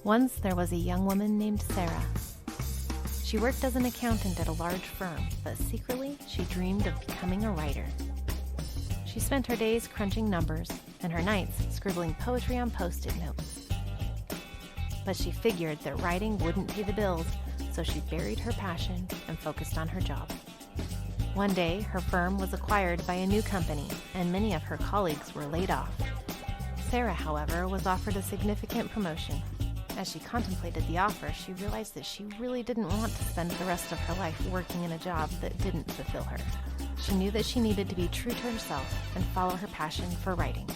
Once there was a young woman named Sarah. She worked as an accountant at a large firm, but secretly she dreamed of becoming a writer. She spent her days crunching numbers and her nights scribbling poetry on Post-it notes. But she figured that writing wouldn't pay the bills, so she buried her passion and focused on her job. One day, her firm was acquired by a new company, and many of her colleagues were laid off. Sarah, however, was offered a significant promotion. As she contemplated the offer, she realized that she really didn't want to spend the rest of her life working in a job that didn't fulfill her. She knew that she needed to be true to herself and follow her passion for writing.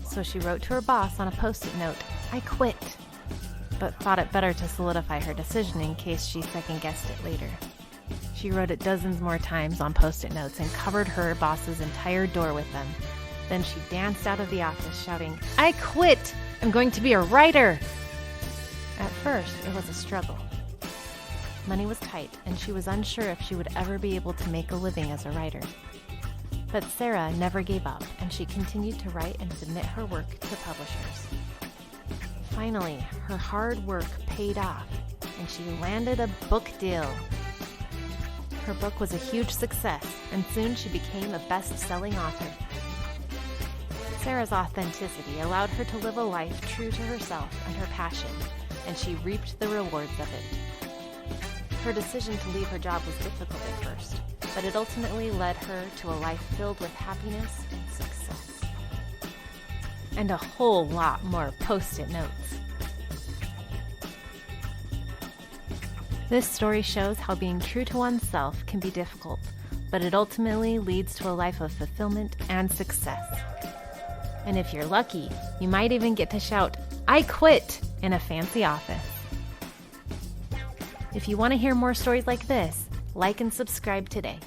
So she wrote to her boss on a Post-it note, "I quit," but thought it better to solidify her decision in case she second-guessed it later. She wrote it dozens more times on Post-it notes and covered her boss's entire door with them. Then she danced out of the office shouting, "I quit! I'm going to be a writer!" At first, it was a struggle. Money was tight, and she was unsure if she would ever be able to make a living as a writer. But Sarah never gave up, and she continued to write and submit her work to publishers. Finally, her hard work paid off, and she landed a book deal. Her book was a huge success, and soon she became a best-selling author. Sarah's authenticity allowed her to live a life true to herself and her passion, and she reaped the rewards of it. Her decision to leave her job was difficult at first, but it ultimately led her to a life filled with happiness and success. And a whole lot more Post-it notes. This story shows how being true to oneself can be difficult, but it ultimately leads to a life of fulfillment and success. And if you're lucky, you might even get to shout, "I quit!" in a fancy office. If you want to hear more stories like this, like and subscribe today.